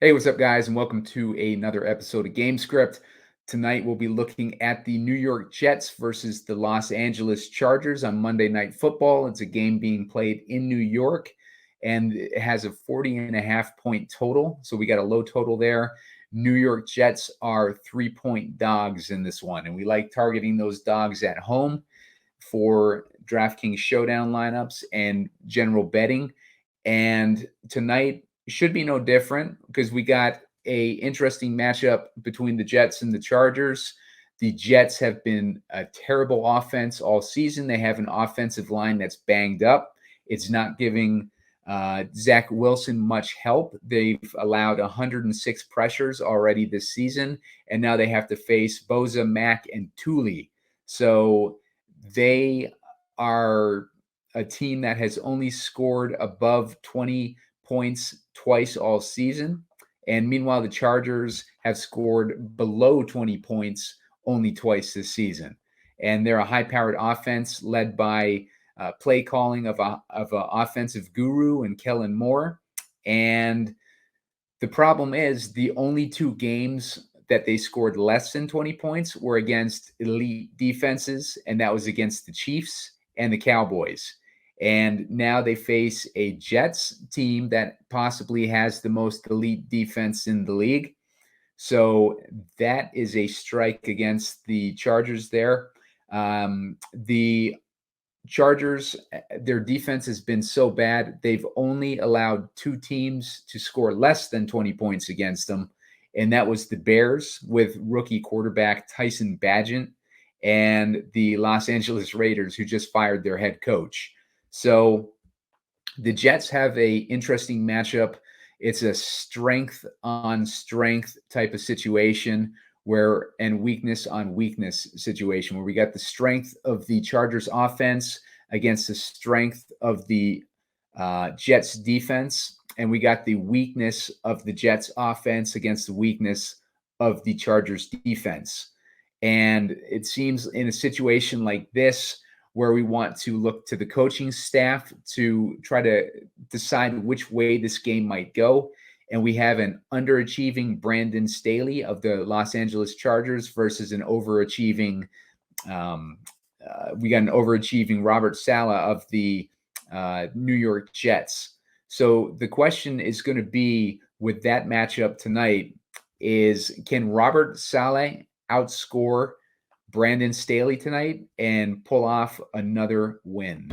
Hey, what's up, guys, and welcome to another episode of Gamescript. Tonight, we'll be looking at the New York Jets versus the Los Angeles Chargers on Monday Night Football. It's a game being played in New York, and it has a 40.5 point total. So we got a low total there. New York Jets are 3-point dogs in this one, and we like targeting those dogs at home for DraftKings Showdown lineups and general betting. And tonight should be no different because we got a interesting matchup between the Jets and the Chargers. The Jets have been a terrible offense all season. They have an offensive line that's banged up. It's not giving Zach Wilson much help. They've allowed 106 pressures already this season, and now they have to face Bosa, Mack, and Thule. So they are a team that has only scored above 20 points twice all season. And meanwhile, the Chargers have scored below 20 points only twice this season. And they're a high-powered offense led by play calling of a offensive guru and Kellen Moore. And the problem is the only two games that they scored less than 20 points were against elite defenses, and that was against the Chiefs and the Cowboys. And now they face a Jets team that possibly has the most elite defense in the league. So that is a strike against the Chargers there. The Chargers, their defense has been so bad. They've only allowed two teams to score less than 20 points against them. And that was the Bears with rookie quarterback Tyson Bagent and the Los Angeles Raiders, who just fired their head coach. So the Jets have a interesting matchup. It's a strength on strength type of situation and weakness on weakness situation where we got the strength of the Chargers offense against the strength of the Jets defense. And we got the weakness of the Jets offense against the weakness of the Chargers defense. And it seems in a situation like this, where we want to look to the coaching staff to try to decide which way this game might go. And we have an underachieving Brandon Staley of the Los Angeles Chargers versus an overachieving, we got an overachieving Robert Saleh of the New York Jets. So the question is going to be with that matchup tonight is, can Robert Saleh outscore Brandon Staley tonight and pull off another win?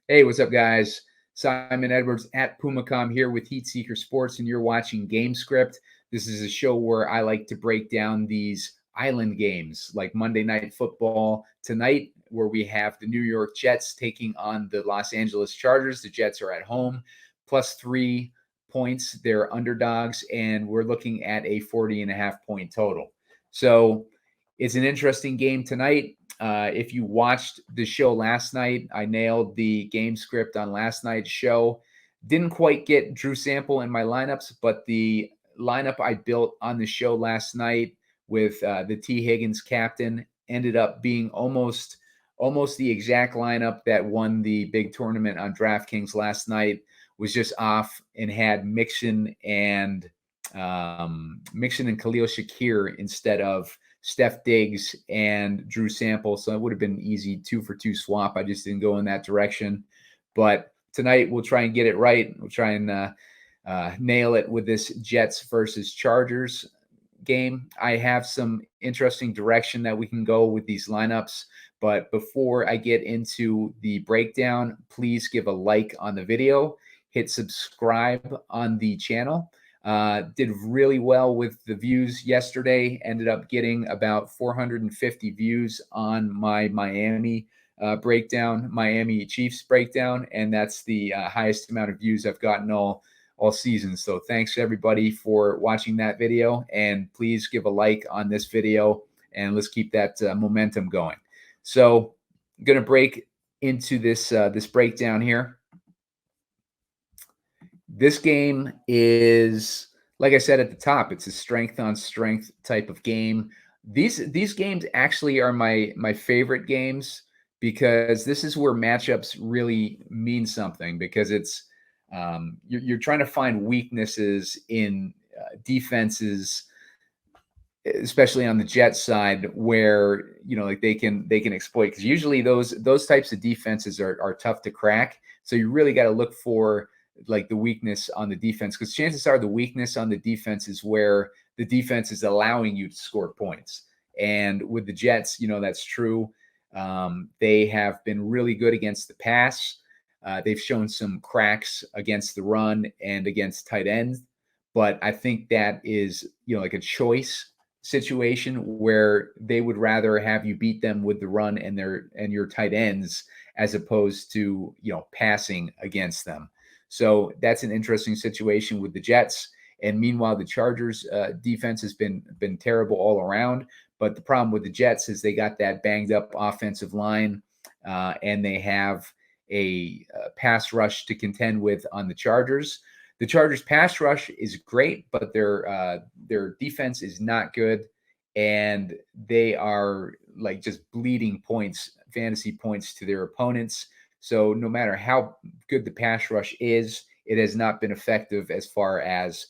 Hey, what's up, guys? Simon Edwards at Pumacom here with Heat Seeker Sports, and you're watching Gamescript. This is a show where I like to break down these island games like Monday Night Football tonight, where we have the New York Jets taking on the Los Angeles Chargers. The Jets are at home, plus 3 points. They're underdogs, and we're looking at a 40.5 point total. So it's an interesting game tonight. If you watched the show last night, I nailed the game script on last night's show. Didn't quite get Drew Sample in my lineups, but the lineup I built on the show last night with the T. Higgins captain ended up being almost the exact lineup that won the big tournament on DraftKings last night. Was just off and had Mixon and Khalil Shakir instead of Steph Diggs and Drew Sample. So it would have been an easy 2-for-2 swap. I just didn't go in that direction. But tonight we'll try and get it right. We'll try and nail it with this Jets versus Chargers game. I have some interesting direction that we can go with these lineups. But before I get into the breakdown, please give a like on the video, hit subscribe on the channel. Did really well with the views yesterday. Ended up getting about 450 views on my Miami breakdown, Miami Chiefs breakdown, and that's the highest amount of views I've gotten all all season. So thanks everybody for watching that video, and please give a like on this video, and let's keep that momentum going. So I'm going to break into this breakdown here. This game is, like I said at the top, it's a strength on strength type of game. These games actually are my favorite games, because this is where matchups really mean something, because it's you're trying to find weaknesses in defenses, especially on the Jets side, where like they can exploit, because usually those types of defenses are tough to crack. So you really got to look for like the weakness on the defense, because chances are the weakness on the defense is where the defense is allowing you to score points. And with the Jets, that's true. They have been really good against the pass. They've shown some cracks against the run and against tight ends, but I think that is like a choice situation where they would rather have you beat them with the run and your tight ends, as opposed to passing against them. So that's an interesting situation with the Jets. And meanwhile, the Chargers defense has been terrible all around. But the problem with the Jets is they got that banged up offensive line, and they have a pass rush to contend with on the Chargers. The Chargers pass rush is great, but their defense is not good, and they are like just bleeding points, fantasy points to their opponents. So no matter how good the pass rush is, it has not been effective as far as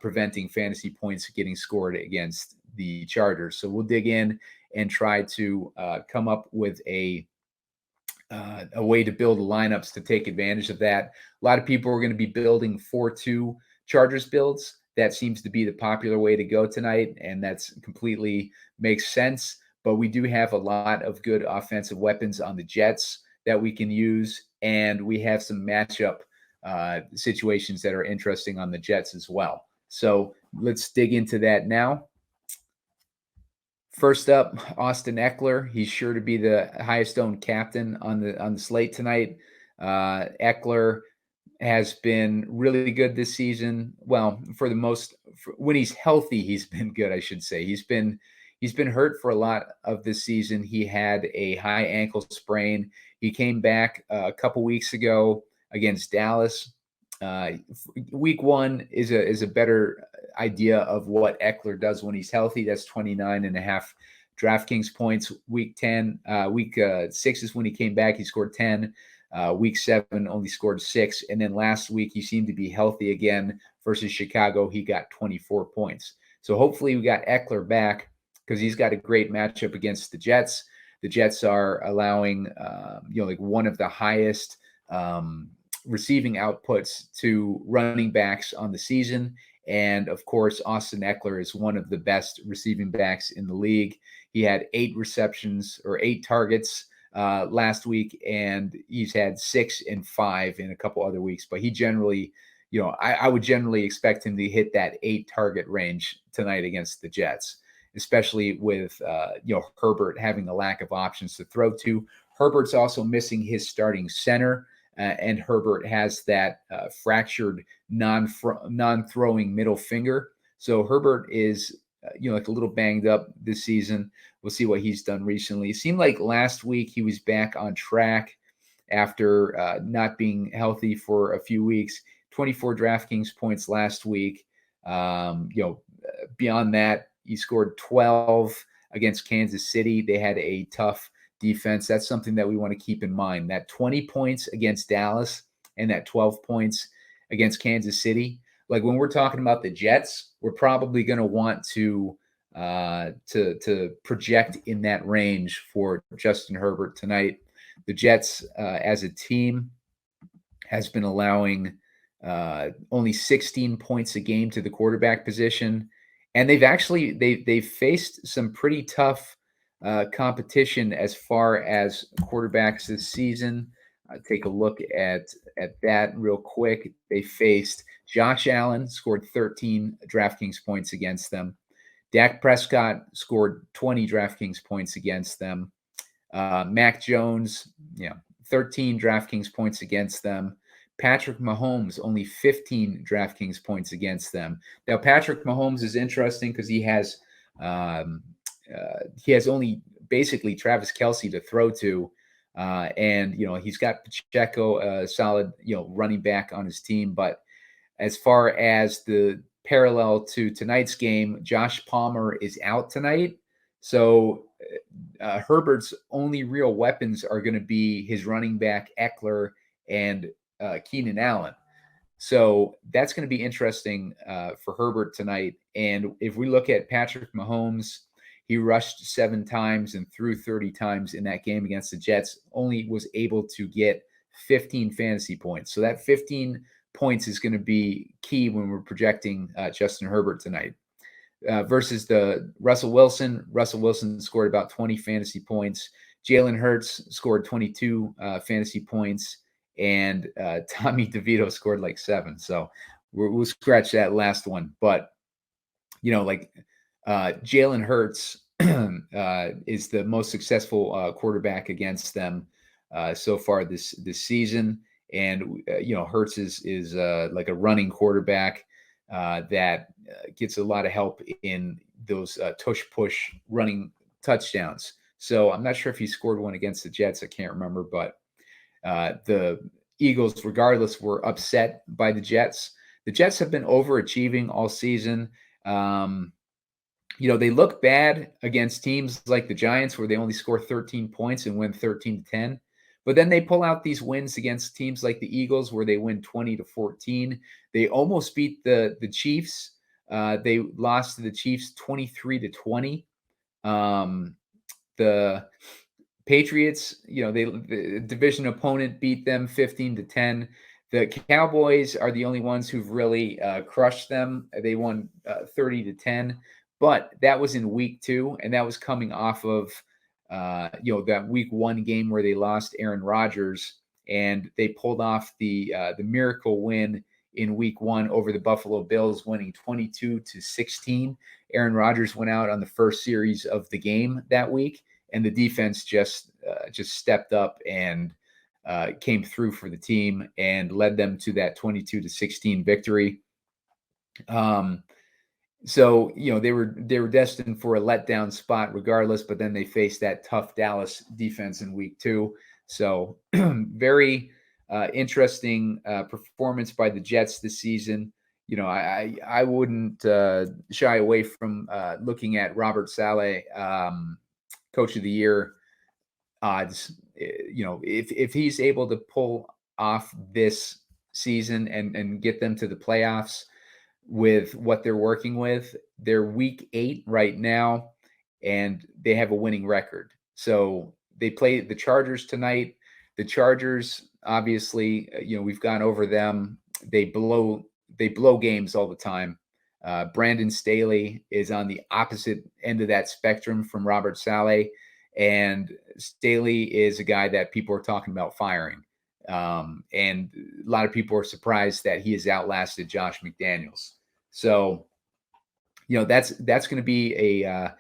preventing fantasy points getting scored against the Chargers. So we'll dig in and try to come up with a way to build lineups to take advantage of that. A lot of people are going to be building 4-2 Chargers builds. That seems to be the popular way to go tonight, and that's completely makes sense. But we do have a lot of good offensive weapons on the Jets that we can use, and we have some matchup situations that are interesting on the Jets as well. So let's dig into that now. First up, Austin Ekeler. He's sure to be the highest owned captain on the slate tonight. Ekeler has been really good this season. Well, when he's healthy, he's been good, I should say. He's been hurt for a lot of this season. He had a high ankle sprain. He came back a couple weeks ago against Dallas. Week 1 is a better idea of what Ekeler does when he's healthy. That's 29.5 DraftKings points. Week 6 is when he came back. He scored 10. Week 7 only scored 6. And then last week he seemed to be healthy again versus Chicago. He got 24 points. So hopefully we got Ekeler back, because he's got a great matchup against the Jets. The Jets are allowing like one of the highest receiving outputs to running backs on the season. And of course, Austin Ekeler is one of the best receiving backs in the league. He had 8 receptions or 8 targets last week, and he's had 6 and 5 in a couple other weeks. But he generally, I would generally expect him to hit that 8 target range tonight against the Jets, especially with Herbert having a lack of options to throw to. Herbert's also missing his starting center. And Herbert has that fractured non-throwing middle finger. So Herbert is, like a little banged up this season. We'll see what he's done recently. It seemed like last week he was back on track after not being healthy for a few weeks. 24 DraftKings points last week. Beyond that, he scored 12 against Kansas City. They had a tough defense. That's something that we want to keep in mind. That 20 points against Dallas and that 12 points against Kansas City. Like when we're talking about the Jets, we're probably going to want to project in that range for Justin Herbert tonight. The Jets, as a team, has been allowing only 16 points a game to the quarterback position, and they've faced some pretty tough competition as far as quarterbacks this season. Take a look at that real quick. They faced Josh Allen, scored 13 DraftKings points against them. Dak Prescott scored 20 DraftKings points against them. Mac Jones, 13 DraftKings points against them. Patrick Mahomes, only 15 DraftKings points against them. Now, Patrick Mahomes is interesting because he has only basically Travis Kelce to throw to. And, he's got Pacheco, a solid, running back on his team. But as far as the parallel to tonight's game, Josh Palmer is out tonight. So Herbert's only real weapons are going to be his running back, Ekeler, and Keenan Allen. So that's going to be interesting for Herbert tonight. And if we look at Patrick Mahomes, he rushed 7 times and threw 30 times in that game against the Jets, only was able to get 15 fantasy points. So that 15 points is going to be key when we're projecting Justin Herbert tonight. Versus the Russell Wilson. Russell Wilson scored about 20 fantasy points. Jalen Hurts scored 22 fantasy points. And Tommy DeVito scored like 7. So we'll scratch that last one. But, Jalen Hurts is the most successful quarterback against them so far this season. And, Hurts is like a running quarterback that gets a lot of help in those tush-push running touchdowns. So I'm not sure if he scored one against the Jets. I can't remember, but the Eagles, regardless, were upset by the Jets. The Jets have been overachieving all season. They look bad against teams like the Giants, where they only score 13 points and win 13-10. But then they pull out these wins against teams like the Eagles, where they win 20-14. They almost beat the Chiefs. They lost to the Chiefs 23-20. The Patriots, the division opponent beat them 15-10. The Cowboys are the only ones who've really crushed them. They won 30-10, but that was in week 2, and that was coming off of that week 1 game where they lost Aaron Rodgers, and they pulled off the miracle win in week 1 over the Buffalo Bills, winning 22-16. Aaron Rodgers went out on the first series of the game that week, and the defense just stepped up and came through for the team and led them to that 22-16 victory. So they were destined for a letdown spot regardless, but then they faced that tough Dallas defense in week 2. So very interesting performance by the Jets this season. I wouldn't shy away from looking at Robert Saleh, Coach of the Year odds. If he's able to pull off this season and get them to the playoffs with what they're working with, they're week 8 right now, and they have a winning record. So they play the Chargers tonight. The Chargers, obviously, we've gone over them. They blow games all the time. Brandon Staley is on the opposite end of that spectrum from Robert Saleh, and Staley is a guy that people are talking about firing. And a lot of people are surprised that he has outlasted Josh McDaniels. So, that's going to be a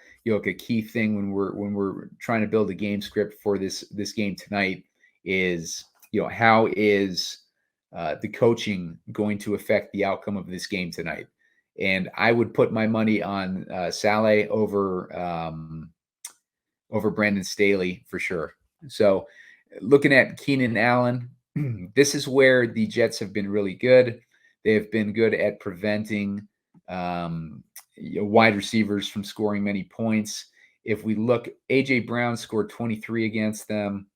key thing when we're trying to build a game script for this game tonight is, how is the coaching going to affect the outcome of this game tonight? And I would put my money on Saleh over Brandon Staley for sure. So looking at Keenan Allen, this is where the Jets have been really good. They have been good at preventing wide receivers from scoring many points. If we look, A.J. Brown scored 23 against them.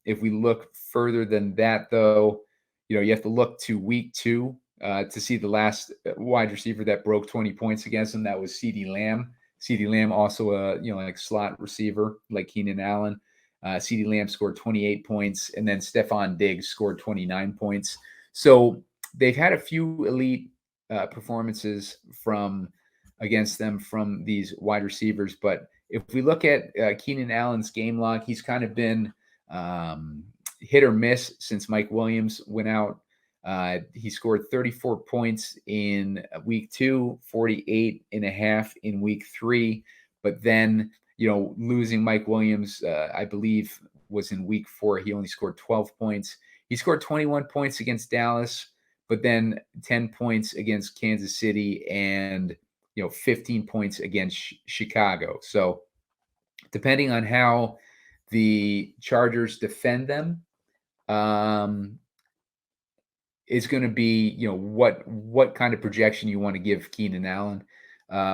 If we look further than that, though, you have to look to week 2 to see the last wide receiver that broke 20 points against them. That was CeeDee Lamb. CeeDee Lamb, also a like slot receiver like Keenan Allen. CeeDee Lamb scored 28 points, and then Stephon Diggs scored 29 points. So they've had a few elite performances against them from these wide receivers. But if we look at Keenan Allen's game log, he's kind of been hit or miss since Mike Williams went out. He scored 34 points in week 2, 48.5 in week 3. But then, losing Mike Williams, I believe, was in week 4. He only scored 12 points. He scored 21 points against Dallas, but then 10 points against Kansas City and 15 points against Chicago. So depending on how the Chargers defend them, is going to be, what kind of projection you want to give Keenan Allen.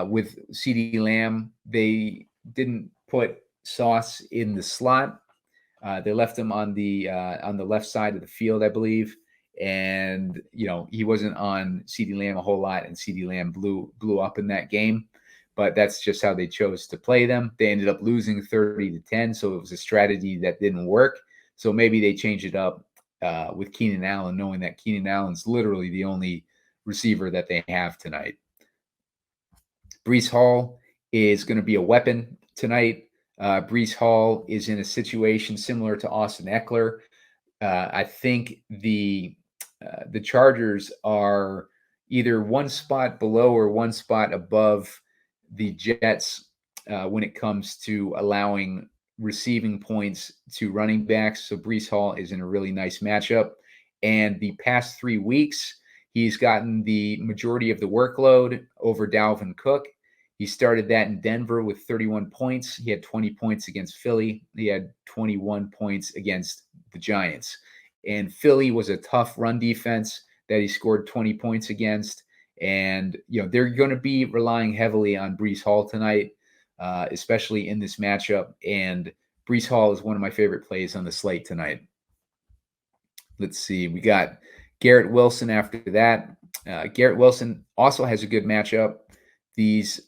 With CeeDee Lamb, they didn't put Sauce in the slot. They left him on the left side of the field, I believe. And, he wasn't on CeeDee Lamb a whole lot, and CeeDee Lamb blew up in that game. But that's just how they chose to play them. They ended up losing 30-10, so it was a strategy that didn't work. So maybe they change it up with Keenan Allen, knowing that Keenan Allen's literally the only receiver that they have tonight. Breece Hall is going to be a weapon tonight. Breece Hall is in a situation similar to Austin Ekeler. I think the Chargers are either one spot below or one spot above the Jets when it comes to allowing receiving points to running backs. So Breece Hall is in a really nice matchup. And the past 3 weeks, he's gotten the majority of the workload over Dalvin Cook. He started that in Denver with 31 points. He had 20 points against Philly. He had 21 points against the Giants. And Philly was a tough run defense that he scored 20 points against. And, they're going to be relying heavily on Breece Hall tonight, especially in this matchup. And Breece Hall is one of my favorite plays on the slate tonight. Let's see. We got Garrett Wilson after that. Garrett Wilson also has a good matchup. These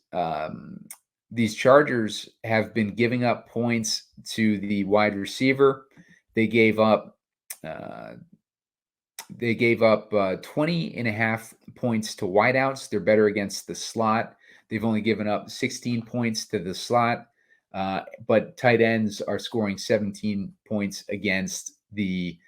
Chargers have been giving up points to the wide receiver. They gave up 20.5 points to wideouts. They're better against the slot. They've only given up 16 points to the slot, but tight ends are scoring 17 points against the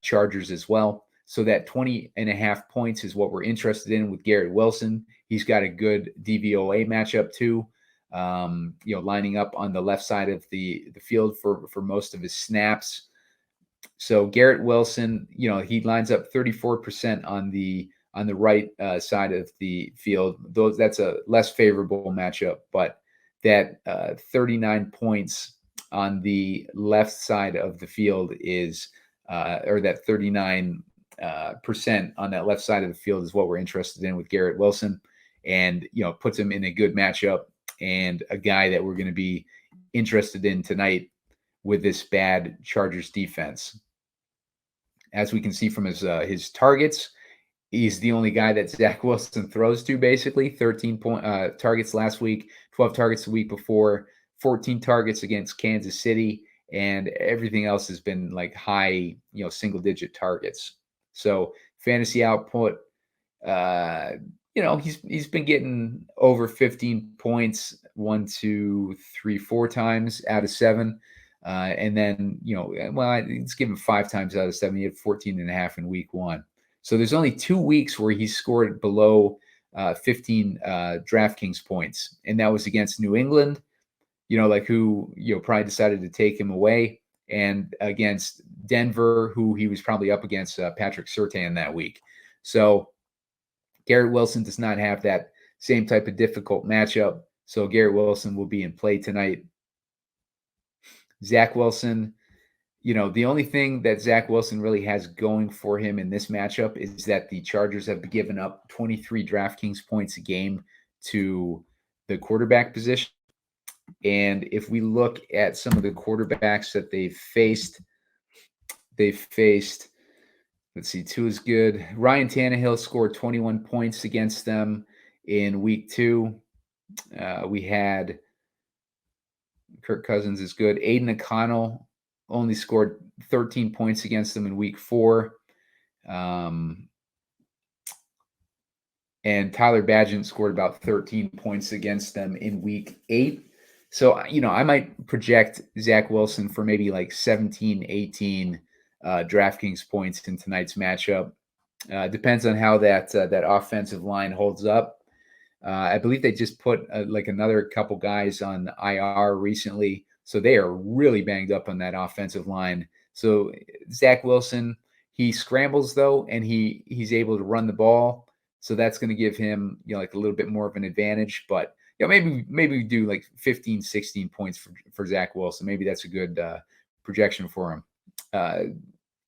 Chargers as well. So that 20.5 points is what we're interested in with Garrett Wilson. He's got a good DVOA matchup too, lining up on the left side of the field for most of his snaps. So Garrett Wilson, he lines up 34% on the right side of the field. That's a less favorable matchup, but that 39 points on the left side of the field is, or that 39% on that left side of the field is what we're interested in with Garrett Wilson, and puts him in a good matchup and a guy that we're going to be interested in tonight with this bad Chargers defense. As we can see from his targets, he's the only guy that Zach Wilson throws to, basically. 13 targets last week, 12 targets the week before, 14 targets against Kansas City, and everything else has been like high, single-digit targets. So fantasy output, he's been getting over 15 points 1, 2, 3, 4 times out of 7. And then, it's given 5 times out of 7. He had 14.5 in week 1. So there's only 2 weeks where he scored below 15 DraftKings points. And that was against New England, who, probably decided to take him away, and against Denver, who he was probably up against Patrick Surtain that week. So Garrett Wilson does not have that same type of difficult matchup. So Garrett Wilson will be in play tonight. Zach Wilson, the only thing that Zach Wilson really has going for him in this matchup is that the Chargers have given up 23 DraftKings points a game to the quarterback position. And if we look at some of the quarterbacks that they've faced, let's see, 2 is good. Ryan Tannehill scored 21 points against them in week 2. We had Kirk Cousins is good. Aiden O'Connell only scored 13 points against them in week 4. And Tyler Badgett scored about 13 points against them in week 8. So, I might project Zach Wilson for maybe like 17, 18 DraftKings points in tonight's matchup. Depends on how that offensive line holds up. I believe they just put another couple guys on IR recently. So they are really banged up on that offensive line. So Zach Wilson, He scrambles though, and he's able to run the ball, so that's going to give him like a little bit more of an advantage. But maybe we do like 15, 16 points for Zach Wilson. Maybe that's a good projection for him.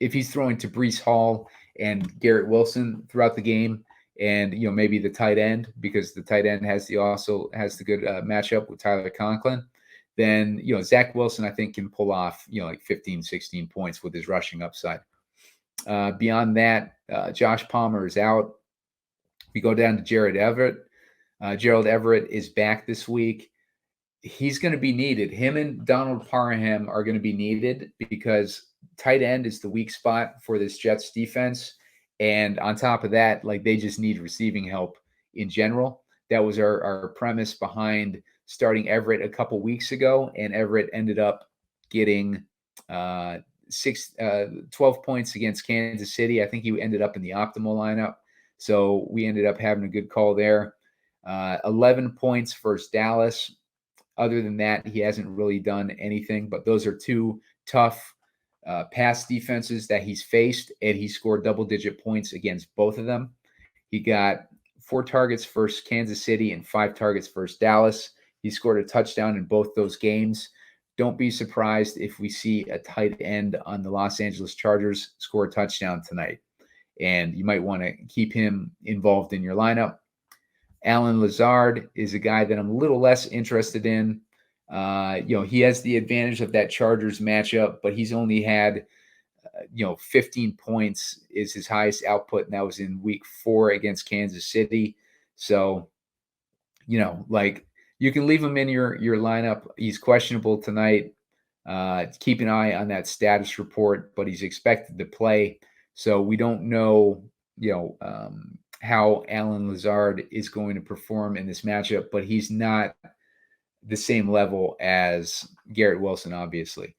If he's throwing to Breece Hall and Garrett Wilson throughout the game, and maybe the tight end, because the tight end also has the good matchup with Tyler Conklin, then Zach Wilson I think can pull off like 15, 16 points with his rushing upside. Beyond that, Josh Palmer is out. We go down to Gerald Everett. Gerald Everett is back this week. He's going to be needed. Him and Donald Parham are going to be needed because tight end is the weak spot for this Jets defense. And on top of that, like, they just need receiving help in general. That was our premise behind starting Everett a couple weeks ago. And Everett ended up getting 12 points against Kansas City. I think he ended up in the optimal lineup. So we ended up having a good call there. 11 points versus Dallas. Other than that, he hasn't really done anything, but those are two tough pass defenses that he's faced, and he scored double-digit points against both of them. He got 4 targets versus Kansas City and 5 targets versus Dallas. He scored a touchdown in both those games. Don't be surprised if we see a tight end on the Los Angeles Chargers score a touchdown tonight, and you might want to keep him involved in your lineup. Allen Lazard is a guy that I'm a little less interested in. He has the advantage of that Chargers matchup, but he's only had, 15 points is his highest output, and that was in week 4 against Kansas City. So, you can leave him in your lineup. He's questionable tonight. Keep an eye on that status report, but he's expected to play. So we don't know, how Allen Lazard is going to perform in this matchup, but he's not the same level as Garrett Wilson, obviously.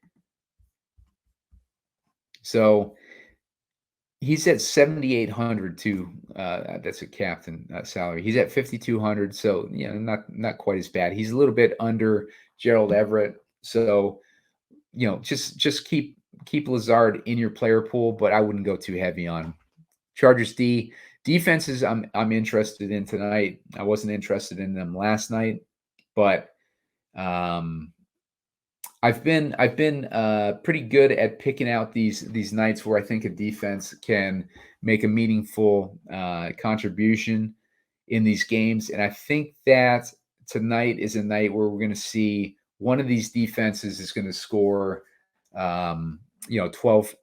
So he's at 7,800 too. That's a captain salary. He's at 5,200, so not quite as bad. He's a little bit under Gerald Everett, so just keep Lazard in your player pool, but I wouldn't go too heavy on him. Chargers defenses I'm interested in tonight. I wasn't interested in them last night, but I've been pretty good at picking out these nights where I think a defense can make a meaningful contribution in these games, and I think that tonight is a night where we're going to see one of these defenses is going to score 12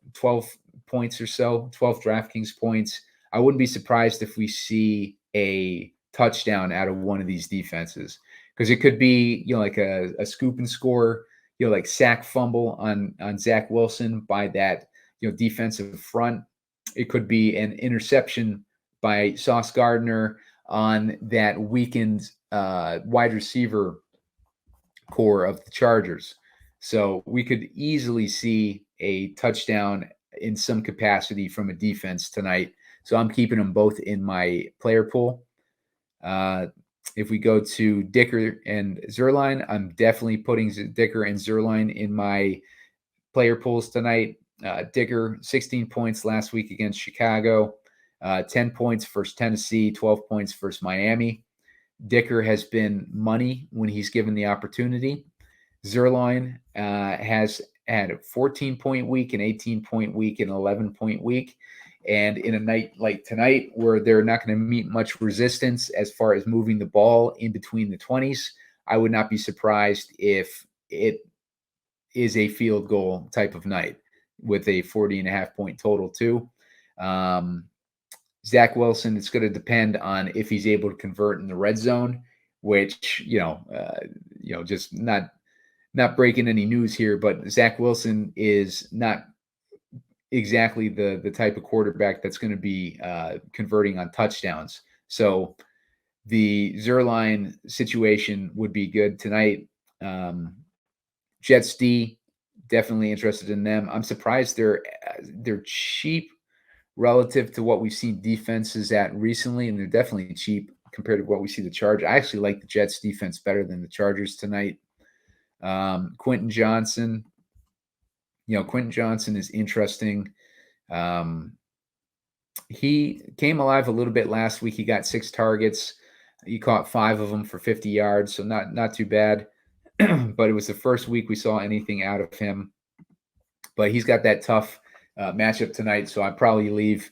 points or so, 12 DraftKings points. I wouldn't be surprised if we see a touchdown out of one of these defenses, because it could be like a scoop and score, like sack fumble on Zach Wilson by that defensive front. It could be an interception by Sauce Gardner on that weakened wide receiver core of the Chargers. So we could easily see a touchdown in some capacity from a defense tonight. So I'm keeping them both in my player pool. If we go to Dicker and Zerline, I'm definitely putting Dicker and Zerline in my player pools tonight. Dicker, 16 points last week against Chicago, 10 points versus Tennessee, 12 points versus Miami. Dicker has been money when he's given the opportunity. Zerline has had a 14-point week, an 18-point week, an 11-point week. And in a night like tonight, where they're not going to meet much resistance as far as moving the ball in between the 20s, I would not be surprised if it is a field goal type of night with a 40.5-point total too. Zach Wilson, it's going to depend on if he's able to convert in the red zone, which, just not breaking any news here, but Zach Wilson is not exactly the type of quarterback that's going to be converting on touchdowns. So the Zerline situation would be good tonight. Jets D, definitely interested in them. I'm surprised they're cheap relative to what we've seen defenses at recently, and they're definitely cheap compared to what we see the Chargers. I actually like the Jets defense better than the Chargers tonight. Quentin Johnson. Quentin Johnson is interesting. He came alive a little bit last week. He got 6 targets. He caught 5 of them for 50 yards, so not too bad. But it was the first week we saw anything out of him. But he's got that tough matchup tonight, so I'd probably leave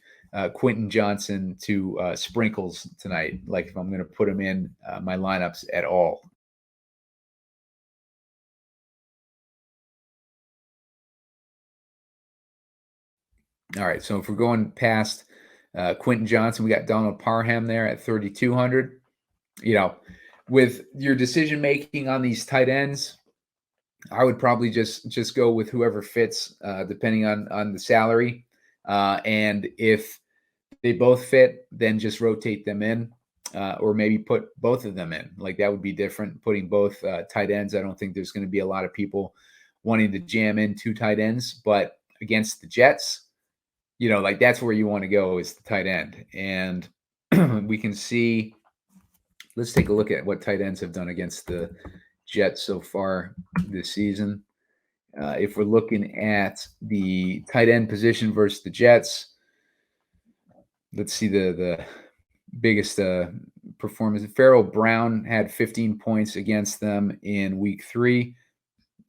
Quentin Johnson to sprinkles tonight, like if I'm going to put him in my lineups at all. All right, so if we're going past Quentin Johnson, we got Donald Parham there at 3,200. With your decision making on these tight ends, I would probably just go with whoever fits, depending on the salary. And if they both fit, then just rotate them in, or maybe put both of them in. Like that would be different. Putting both tight ends, I don't think there's going to be a lot of people wanting to jam in 2 tight ends. But against the Jets, like that's where you want to go is the tight end. And we can see. Let's take a look at what tight ends have done against the Jets so far this season. If we're looking at the tight end position versus the Jets, let's see the biggest performance. Farrell Brown had 15 points against them in week 3.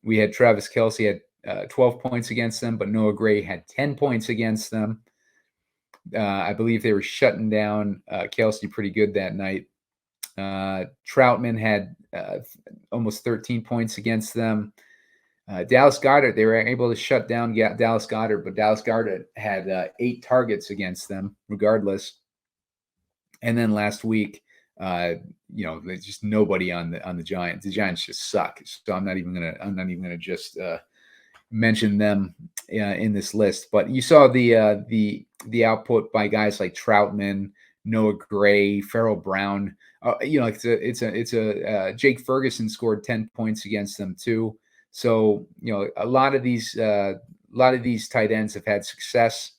We had Travis Kelce had 12 points against them, but Noah Gray had 10 points against them. I believe they were shutting down Kelce pretty good that night. Troutman had almost 13 points against them. Dallas Goedert, they were able to shut down Dallas Goedert, but Dallas Goedert had 8 targets against them regardless. And then last week, there's just nobody on the Giants. The Giants just suck. So I'm not even gonna just mention them in this list. But you saw the output by guys like Troutman, Noah Gray, Farrell Brown. It's a Jake Ferguson scored 10 points against them too. So a lot of these tight ends have had success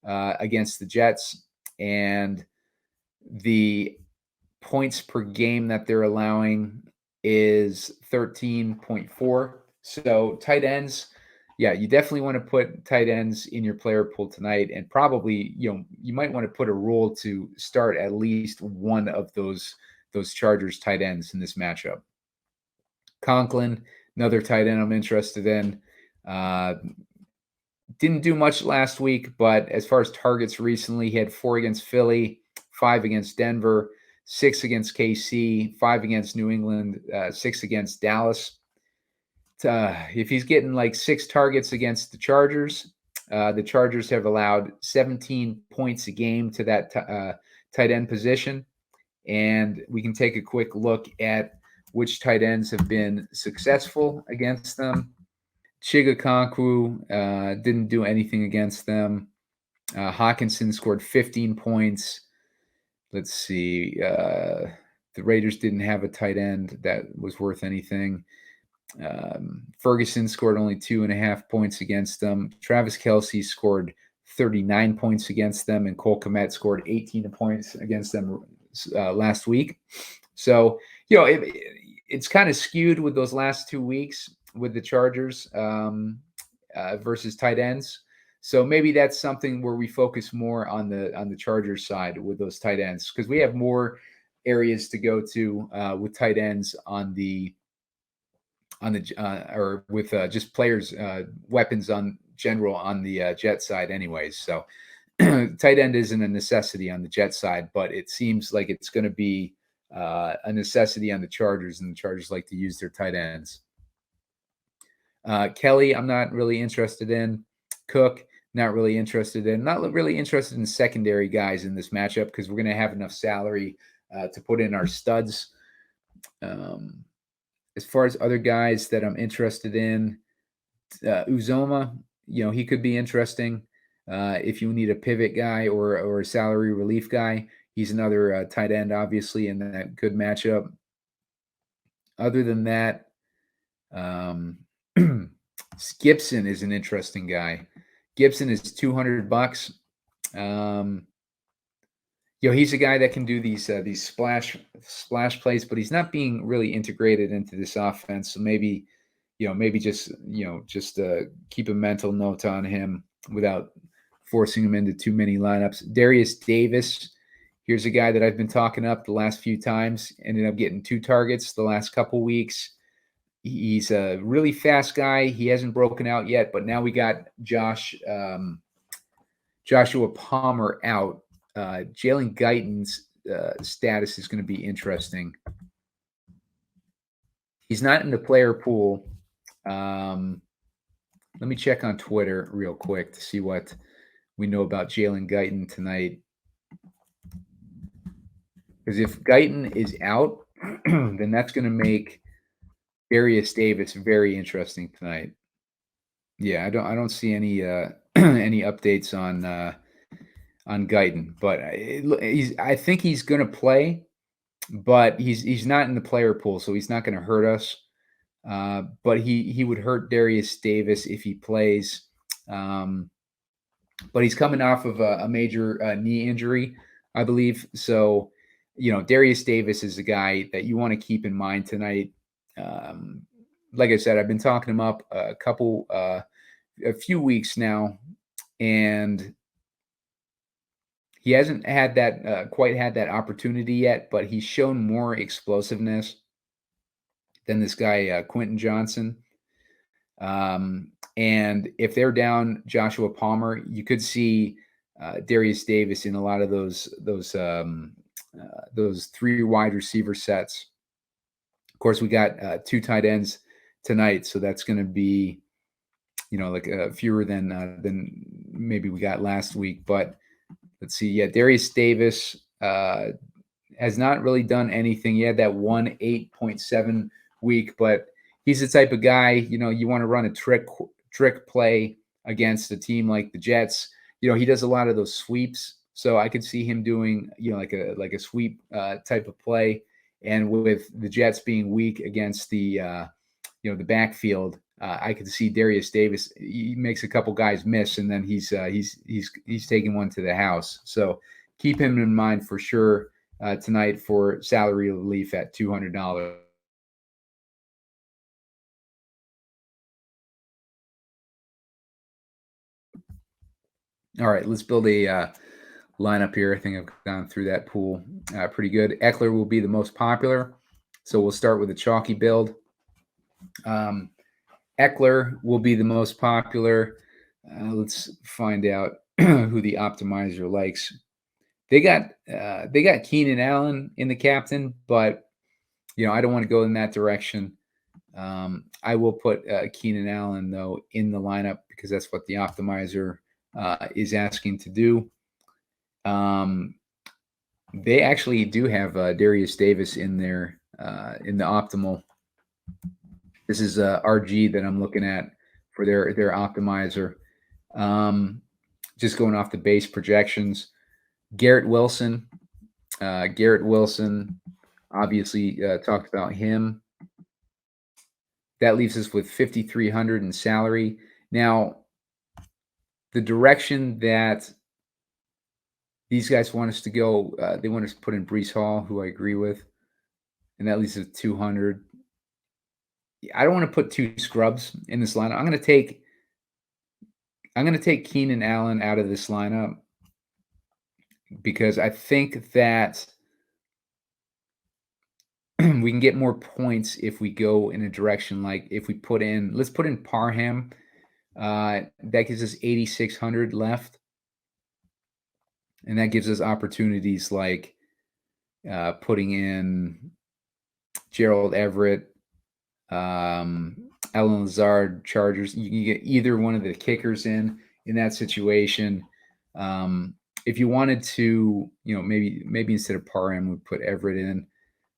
against the Jets, and the points per game that they're allowing is 13.4. So tight ends, yeah, you definitely want to put tight ends in your player pool tonight, and probably you might want to put a rule to start at least one of those Chargers tight ends in this matchup. Conklin, another tight end I'm interested in. Didn't do much last week, but as far as targets recently, he had 4 against Philly, 5 against Denver, 6 against KC, 5 against New England, 6 against Dallas. If he's getting like 6 targets against the Chargers have allowed 17 points a game to that tight end position. And we can take a quick look at which tight ends have been successful against them. Chigakonkwo didn't do anything against them. Hawkinson scored 15 points. Let's see. The Raiders didn't have a tight end that was worth anything. Ferguson scored only 2.5 points against them. Travis Kelce scored 39 points against them, and Cole Kmet scored 18 points against them last week. So, it's kind of skewed with those last 2 weeks with the Chargers versus tight ends. So maybe that's something where we focus more on the Chargers side with those tight ends, because we have more areas to go to with tight ends or with just players, weapons on general on the Jet side anyways. So tight end isn't a necessity on the Jet side, but it seems like it's going to be a necessity on the Chargers, and the Chargers like to use their tight ends. Kelly, I'm not really interested in. Cook, not really interested in. Not really interested in secondary guys in this matchup, because we're going to have enough salary to put in our studs. As far as other guys that I'm interested in, Uzoma, he could be interesting. If you need a pivot guy or a salary relief guy, he's another tight end, obviously, in that good matchup. Other than that, Gibson is an interesting guy. Gibson is $200. He's a guy that can do these splash plays, but he's not being really integrated into this offense. So maybe just keep a mental note on him without forcing him into too many lineups. Darius Davis, here's a guy that I've been talking up the last few times. Ended up getting 2 targets the last couple weeks. He's a really fast guy. He hasn't broken out yet, but now we got Joshua Palmer out. Jalen Guyton's status is going to be interesting. He's not in the player pool. Let me check on Twitter real quick to see what we know about Jalen Guyton tonight. Because if Guyton is out, then that's going to make Darius Davis very interesting tonight. Yeah, I don't see any any updates on Guyton, but I think he's going to play, but he's not in the player pool, so he's not going to hurt us. But he would hurt Darius Davis if he plays. But he's coming off of a major knee injury, I believe. So, Darius Davis is a guy that you want to keep in mind tonight. Like I said, I've been talking him up a few weeks now, and he hasn't had that quite had that opportunity yet, but he's shown more explosiveness than this guy Quentin Johnson. And if they're down Joshua Palmer, you could see Darius Davis in a lot of those 3 wide receiver sets. Of course, we got 2 tight ends tonight, so that's going to be, like fewer than maybe we got last week. But let's see. Yeah, Darius Davis has not really done anything. He had that 8.7 week, but he's the type of guy, you want to run a trick play against a team like the Jets. He does a lot of those sweeps, so I could see him doing, like a sweep type of play. And with the Jets being weak against the the backfield, I could see Darius Davis. He makes a couple guys miss, and then he's taking one to the house. So keep him in mind for sure tonight for salary relief at $200. All right, let's build a lineup here. I think I've gone through that pool pretty good. Ekeler will be the most popular, so we'll start with a chalky build. Ekeler will be the most popular. Let's find out who the optimizer likes. They got Keenan Allen in the captain, but I don't want to go in that direction. I will put Keenan Allen though in the lineup because that's what the optimizer is asking to do. They actually do have Darius Davis in there in the optimal. This is RG that I'm looking at for their optimizer. Just going off the base projections. Garrett Wilson, obviously talked about him. That leaves us with 5,300 in salary. Now, the direction that these guys want us to go, they want us to put in Breece Hall, who I agree with, and that leaves us 200. I don't want to put 2 scrubs in this lineup. I'm going to take Keenan Allen out of this lineup because I think that we can get more points if we go in a direction like if we let's put in Parham. That gives us 8,600 left. And that gives us opportunities like putting in Gerald Everett, Alan Lazard, Chargers. You can get either one of the kickers in that situation. If you wanted to, maybe instead of Parham, we put Everett in.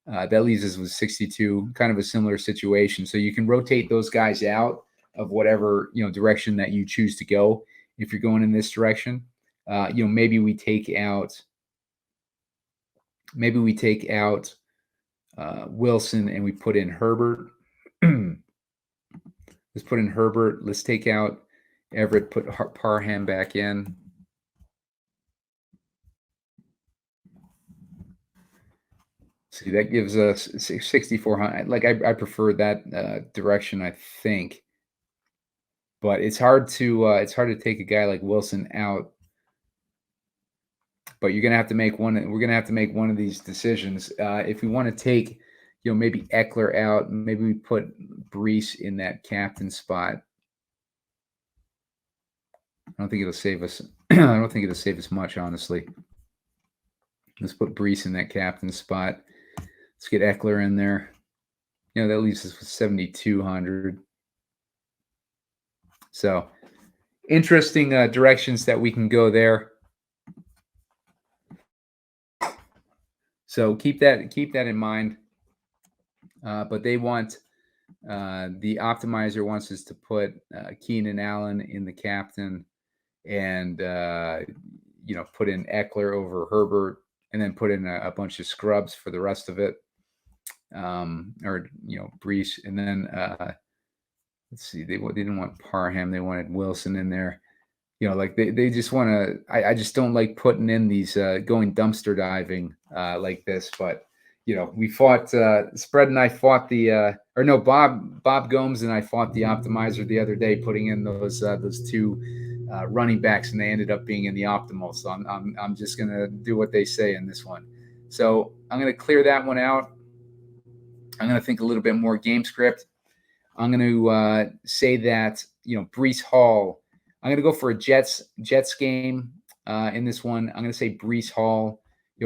That leaves us with 62, kind of a similar situation. So you can rotate those guys out of whatever direction that you choose to go. If you're going in this direction, maybe we take out Wilson and we put in Herbert. Let's put in Herbert. Let's take out Everett. Put Parham back in. See, that gives us 6,400. Like I prefer that direction, I think. But it's hard to take a guy like Wilson out but you're gonna have to make one. We're gonna have to make one of these decisions. If we want to take, maybe Ekeler out, maybe we put Breece in that captain spot. I don't think it'll save us. I don't think it'll save us much, honestly. Let's put Breece in that captain spot. Let's get Ekeler in there. That leaves us with 7,200. So interesting directions that we can go there. So keep that in mind. But they want the optimizer wants us to put Keenan Allen in the captain, and put in Ekeler over Herbert, and then put in a bunch of scrubs for the rest of it, or Breece, and then let's see, they didn't want Parham, they wanted Wilson in there. Like they just want to. I just don't like putting in these going dumpster diving like this, but. We fought, Spread and I fought Bob Gomes and I fought the optimizer the other day, putting in those two running backs, and they ended up being in the optimal. So I'm just going to do what they say in this one. So I'm going to clear that one out. I'm going to think a little bit more Gamescript. I'm going to say that, Breece Hall, I'm going to go for a Jets game in this one. I'm going to say Breece Hall,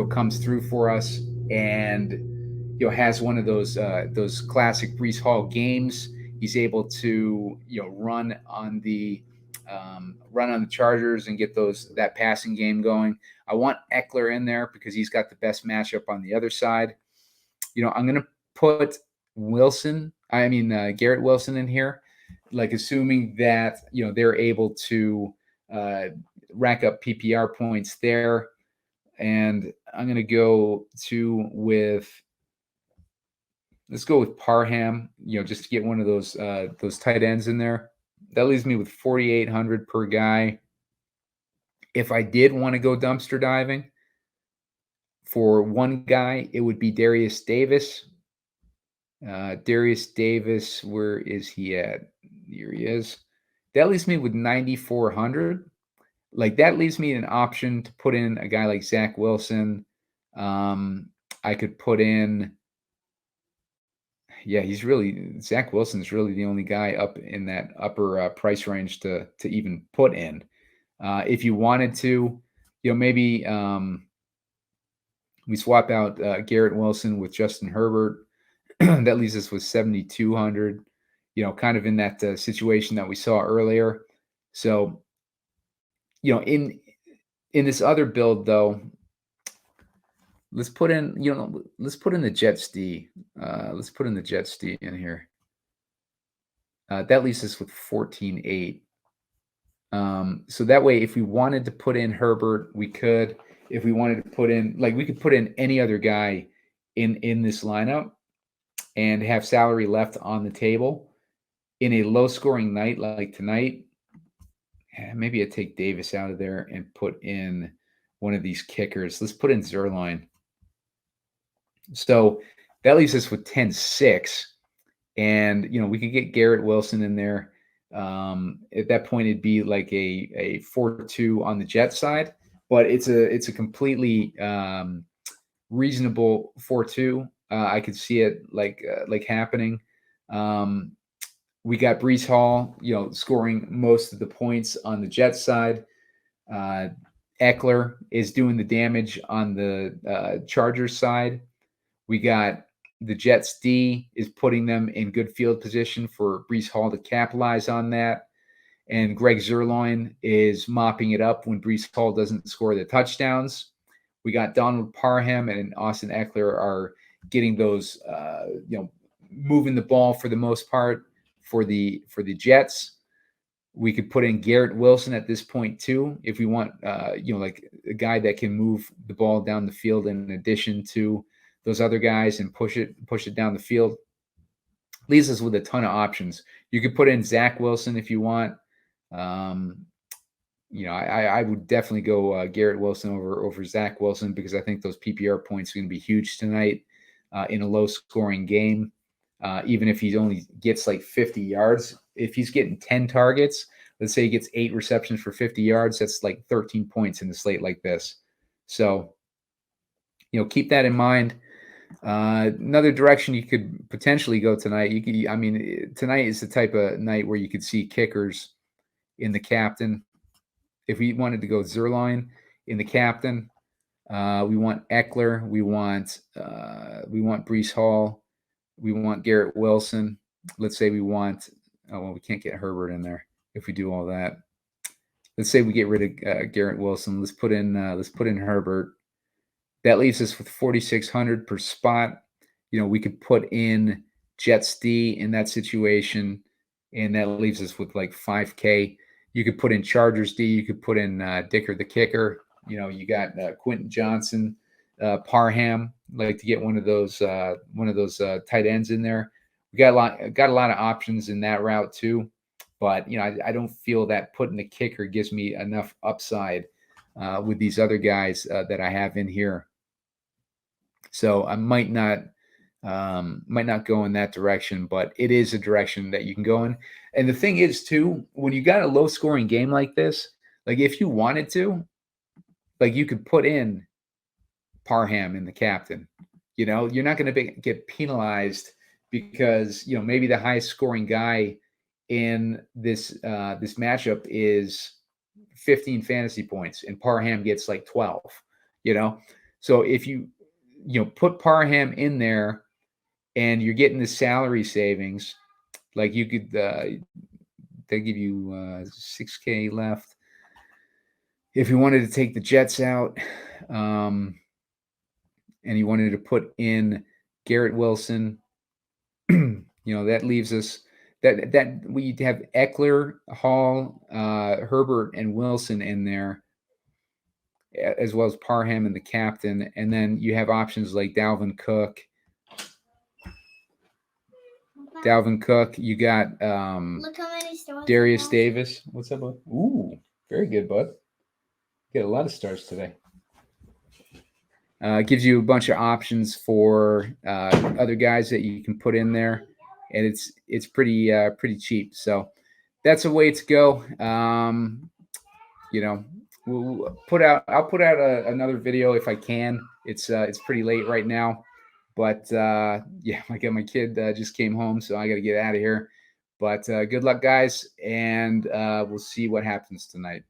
comes through for us, and has one of those classic Breece Hall games. He's able to run on the Chargers and get that passing game going. I want Ekeler in there because he's got the best matchup on the other side. I'm going to put Garrett Wilson in here, like assuming that they're able to rack up PPR points there. And I'm going to go let's go with Parham, just to get one of those tight ends in there. That leaves me with 4,800 per guy. If I did want to go dumpster diving for one guy, it would be Darius Davis. Darius Davis, where is he at? Here he is. That leaves me with 9,400. Like that leaves me an option to put in a guy like Zach Wilson. I could put in, Zach Wilson's really the only guy up in that upper price range to even put in. If you wanted to, maybe we swap out Garrett Wilson with Justin Herbert. That leaves us with 7,200. Kind of in that situation that we saw earlier. So. In this other build though, let's put in the Jets D. Let's put in the Jets D in here. That leaves us with 14,800. So that way, if we wanted to put in Herbert, we could. If we wanted to put in, we could put in any other guy in this lineup and have salary left on the table in a low-scoring night like tonight. Maybe I'd take Davis out of there and put in one of these kickers. Let's put in Zerline. So that leaves us with 10-6. And, we could get Garrett Wilson in there. At that point, it'd be like a 4-2 on the Jet side. But it's a completely reasonable 4-2. I could see it like happening. We got Breece Hall, scoring most of the points on the Jets side. Ekeler is doing the damage on the Chargers side. We got the Jets D is putting them in good field position for Breece Hall to capitalize on that. And Greg Zuerlein is mopping it up when Breece Hall doesn't score the touchdowns. We got Donald Parham and Austin Ekeler are getting those, moving the ball for the most part. For the Jets, we could put in Garrett Wilson at this point too, if we want, like a guy that can move the ball down the field in addition to those other guys and push it down the field. Leaves us with a ton of options. You could put in Zach Wilson if you want. I would definitely go Garrett Wilson over Zach Wilson because I think those PPR points are going to be huge tonight in a low-scoring game. Even if he only gets 50 yards, if he's getting 10 targets, let's say he gets 8 receptions for 50 yards, that's 13 points in the slate like this. So, keep that in mind. Another direction you could potentially go tonight. Tonight is the type of night where you could see kickers in the captain. If we wanted to go Zerline in the captain, we want Ekeler, we want Breece Hall, we want Garrett Wilson. Let's say we want. Oh well, we can't get Herbert in there if we do all that. Let's say we get rid of Garrett Wilson. Let's put in Herbert. That leaves us with 4,600 per spot. We could put in Jets D in that situation, and that leaves us with like 5K. You could put in Chargers D. You could put in Dicker the kicker. You got Quentin Johnson, Parham. Like to get one of those tight ends in there. We got a lot of options in that route too, but I don't feel that putting the kicker gives me enough upside with these other guys that I have in here. So I might not go in that direction, but it is a direction that you can go in. And the thing is too, when you got a low scoring game like this, like if you wanted to, like you could put in Parham in the captain. You're not going to get penalized because maybe the highest scoring guy in this matchup is 15 fantasy points, and Parham gets like 12. So if you put Parham in there, and you're getting the salary savings, like you could they give you 6K left. If you wanted to take the Jets out, and you wanted to put in Garrett Wilson, that leaves us that we have Ekeler, Hall, Herbert, and Wilson in there, as well as Parham and the captain. And then you have options like Dalvin Cook. You got look how many stars Darius Davis. What's up, bud? Ooh, very good, bud. Get a lot of stars today. Gives you a bunch of options for other guys that you can put in there, and it's pretty cheap. So that's a way to go. I'll put out another video if I can. It's pretty late right now, but my kid just came home, so I got to get out of here. But good luck, guys, and we'll see what happens tonight.